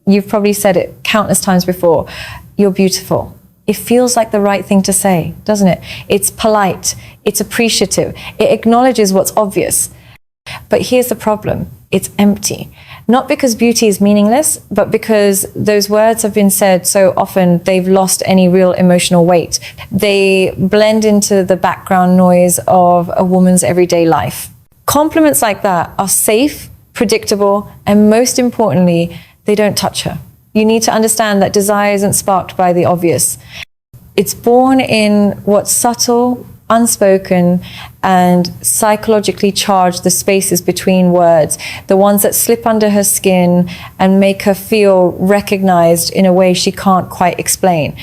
You've probably said it countless times before. You're beautiful. It feels like the right thing to say, doesn't it? It's polite. It's appreciative. It acknowledges what's obvious. But here's the problem. It's empty. Not because beauty is meaningless, but because those words have been said so often, they've lost any real emotional weight. They blend into the background noise of a woman's everyday life. Compliments like that are safe, predictable, and most importantly, they don't touch her. You need to understand that desire isn't sparked by the obvious. It's born in what's subtle, unspoken, and psychologically charged, the spaces between words, the ones that slip under her skin and make her feel recognized in a way she can't quite explain.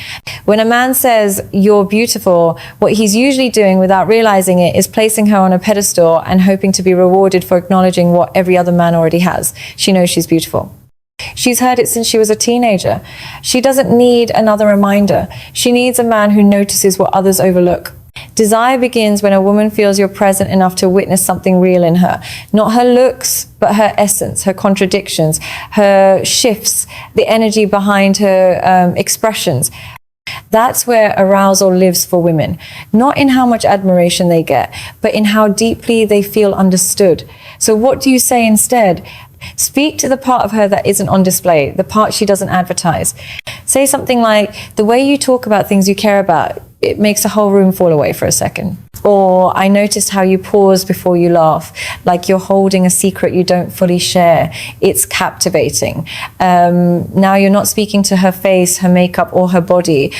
When a man says, "You're beautiful," what he's usually doing without realizing it is placing her on a pedestal and hoping to be rewarded for acknowledging what every other man already has. She knows she's beautiful. She's heard it since she was a teenager. She doesn't need another reminder. She needs a man who notices what others overlook. Desire begins when a woman feels you're present enough to witness something real in her. Not her looks, but her essence, her contradictions, her shifts, the energy behind her expressions. That's where arousal lives for women. Not in how much admiration they get, but in how deeply they feel understood. So what do you say instead? Speak to the part of her that isn't on display, the part she doesn't advertise. Say something like, "The way you talk about things you care about, it makes the whole room fall away for a second." Or, "I noticed how you pause before you laugh, like you're holding a secret you don't fully share. It's captivating." Now you're not speaking to her face, her makeup, or her body.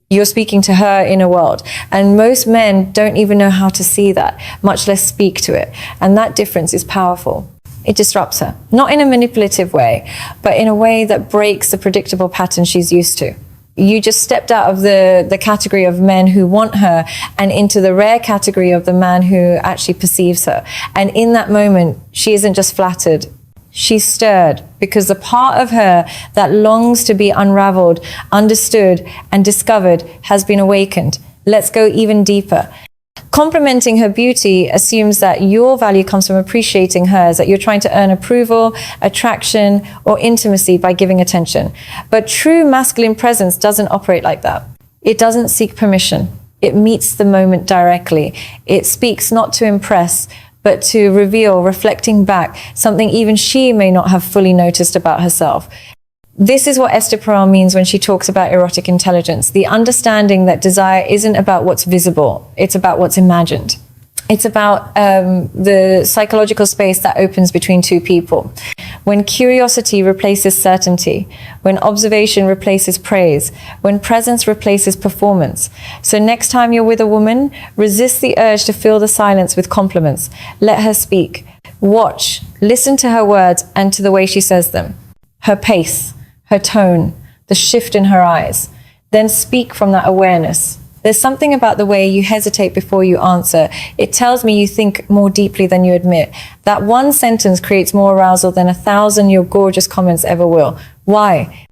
You're speaking to her inner world. And most men don't even know how to see that, much less speak to it. And that difference is powerful. It disrupts her, not in a manipulative way, but in a way that breaks the predictable pattern she's used to. You just stepped out of the category of men who want her and into the rare category of the man who actually perceives her. And in that moment, she isn't just flattered, she's stirred, because the part of her that longs to be unraveled, understood, and discovered has been awakened. Let's go even deeper. Complimenting her beauty assumes that your value comes from appreciating hers, that you're trying to earn approval, attraction, or intimacy by giving attention. But true masculine presence doesn't operate like that. It doesn't seek permission. It meets the moment directly. It speaks not to impress, but to reveal, reflecting back something even she may not have fully noticed about herself. This is what Esther Perel means when she talks about erotic intelligence, the understanding that desire isn't about what's visible, it's about what's imagined. It's about the psychological space that opens between two people. When curiosity replaces certainty, when observation replaces praise, when presence replaces performance. So next time you're with a woman, resist the urge to fill the silence with compliments. Let her speak. Watch, listen to her words and to the way she says them. Her pace, her tone, the shift in her eyes. Then speak from that awareness. There's something about the way you hesitate before you answer. It tells me you think more deeply than you admit. That one sentence creates more arousal than 1,000 "you're gorgeous" comments ever will. Why?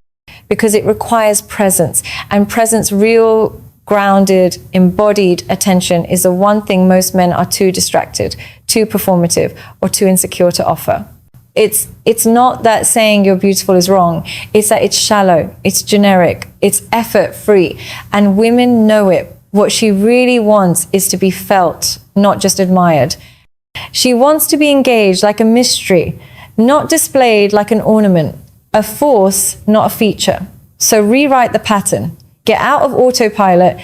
Because it requires presence. And presence, real, grounded, embodied attention, is the one thing most men are too distracted, too performative, or too insecure to offer. It's not that saying you're beautiful is wrong. It's that it's shallow, it's generic, it's effort-free, and women know it. What she really wants is to be felt, not just admired. She wants to be engaged like a mystery, not displayed like an ornament, a force, not a feature. So rewrite the pattern. Get out of autopilot.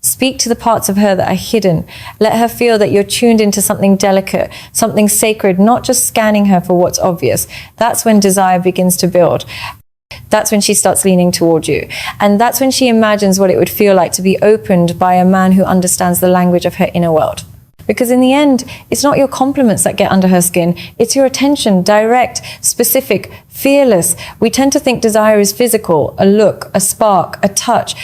Speak to the parts of her that are hidden. Let her feel that you're tuned into something delicate, something sacred, not just scanning her for what's obvious. That's when desire begins to build. That's when she starts leaning toward you. And that's when she imagines what it would feel like to be opened by a man who understands the language of her inner world. Because in the end, it's not your compliments that get under her skin. It's your attention, direct, specific, fearless. We tend to think desire is physical, a look, a spark, a touch.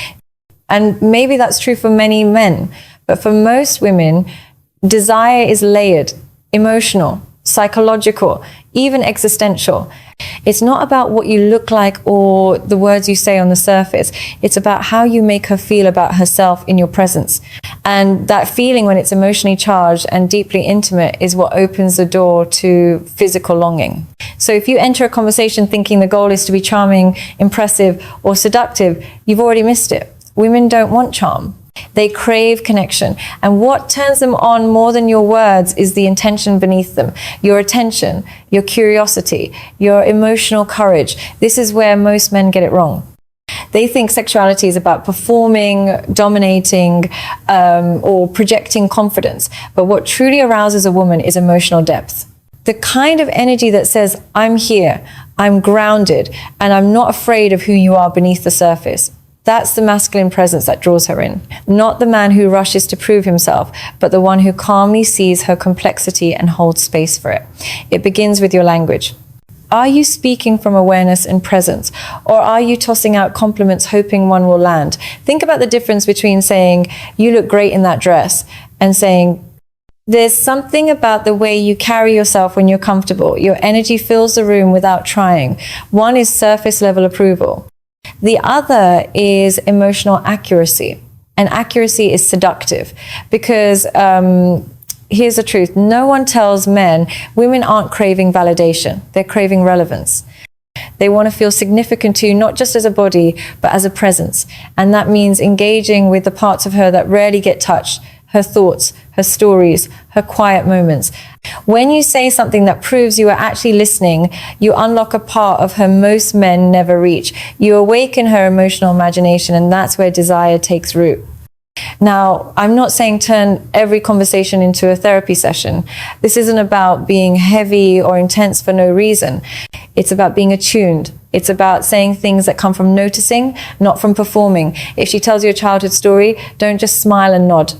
And maybe that's true for many men, but for most women, desire is layered, emotional, psychological, even existential. It's not about what you look like or the words you say on the surface. It's about how you make her feel about herself in your presence. And that feeling, when it's emotionally charged and deeply intimate, is what opens the door to physical longing. So if you enter a conversation thinking the goal is to be charming, impressive, or seductive, you've already missed it. Women don't want charm. They crave connection. And what turns them on more than your words is the intention beneath them. Your attention, your curiosity, your emotional courage. This is where most men get it wrong. They think sexuality is about performing, dominating, or projecting confidence. But what truly arouses a woman is emotional depth. The kind of energy that says, I'm here, I'm grounded, and I'm not afraid of who you are beneath the surface. That's the masculine presence that draws her in. Not the man who rushes to prove himself, but the one who calmly sees her complexity and holds space for it. It begins with your language. Are you speaking from awareness and presence, or are you tossing out compliments hoping one will land? Think about the difference between saying, you look great in that dress, and saying, there's something about the way you carry yourself when you're comfortable. Your energy fills the room without trying. One is surface level approval. The other is emotional accuracy. And accuracy is seductive because here's the truth. No one tells men, women aren't craving validation. They're craving relevance. They want to feel significant to you, not just as a body, but as a presence. And that means engaging with the parts of her that rarely get touched, her thoughts, her stories, her quiet moments. When you say something that proves you are actually listening, you unlock a part of her most men never reach. You awaken her emotional imagination, and that's where desire takes root. Now, I'm not saying turn every conversation into a therapy session. This isn't about being heavy or intense for no reason. It's about being attuned. It's about saying things that come from noticing, not from performing. If she tells you a childhood story, don't just smile and nod.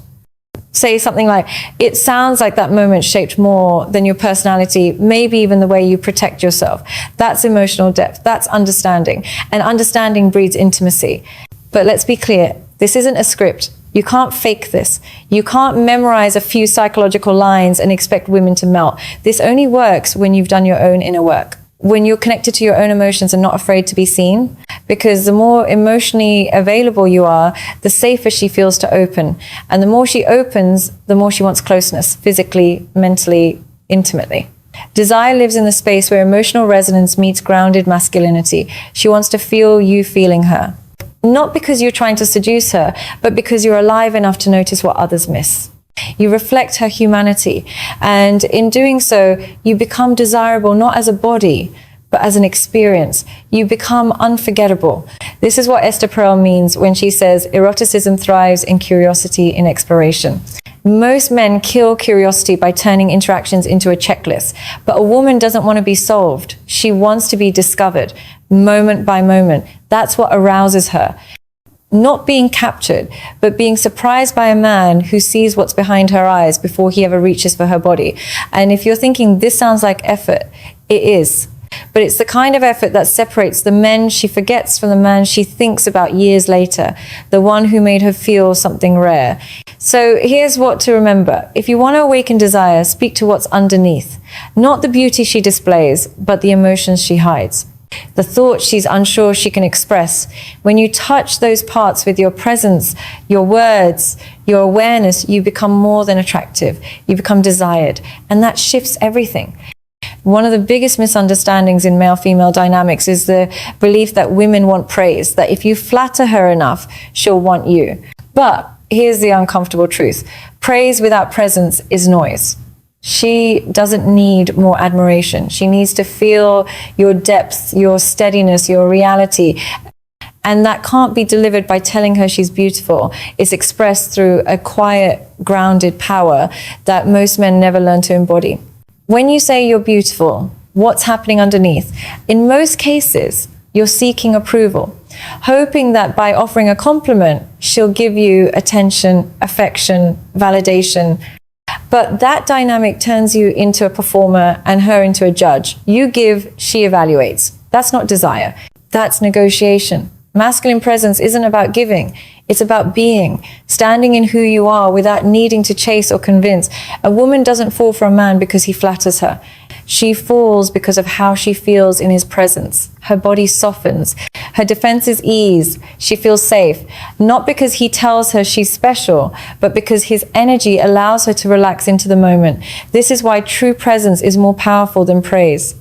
Say something like, it sounds like that moment shaped more than your personality, maybe even the way you protect yourself. That's emotional depth. That's understanding. And understanding breeds intimacy. But let's be clear, this isn't a script. You can't fake this. You can't memorize a few psychological lines and expect women to melt. This only works when you've done your own inner work. When you're connected to your own emotions and not afraid to be seen, because the more emotionally available you are, the safer she feels to open. And the more she opens, the more she wants closeness, physically, mentally, intimately. Desire lives in the space where emotional resonance meets grounded masculinity. She wants to feel you feeling her. Not because you're trying to seduce her, but because you're alive enough to notice what others miss. You reflect her humanity, and in doing so, you become desirable not as a body, but as an experience. You become unforgettable. This is what Esther Perel means when she says, eroticism thrives in curiosity, in exploration. Most men kill curiosity by turning interactions into a checklist, but a woman doesn't want to be solved. She wants to be discovered, moment by moment. That's what arouses her. Not being captured, but being surprised by a man who sees what's behind her eyes before he ever reaches for her body. And if you're thinking this sounds like effort, it is. But it's the kind of effort that separates the men she forgets from the man she thinks about years later, the one who made her feel something rare. So here's what to remember. If you want to awaken desire, speak to what's underneath. Not the beauty she displays, but the emotions she hides. The thoughts she's unsure she can express. When you touch those parts with your presence, your words, your awareness, you become more than attractive. You become desired. And that shifts everything. One of the biggest misunderstandings in male-female dynamics is the belief that women want praise, that if you flatter her enough, she'll want you. But here's the uncomfortable truth. Praise without presence is noise. She doesn't need more admiration. She needs to feel your depth, your steadiness, your reality. And that can't be delivered by telling her she's beautiful. It's expressed through a quiet, grounded power that most men never learn to embody. When you say you're beautiful, what's happening underneath? In most cases, you're seeking approval, hoping that by offering a compliment, she'll give you attention, affection, validation. But that dynamic turns you into a performer and her into a judge. You give, she evaluates. That's not desire. That's negotiation. Masculine presence isn't about giving. It's about being, standing in who you are without needing to chase or convince. A woman doesn't fall for a man because he flatters her. She falls because of how she feels in his presence. Her body softens. Her defenses ease. She feels safe. Not because he tells her she's special, but because his energy allows her to relax into the moment. This is why true presence is more powerful than praise.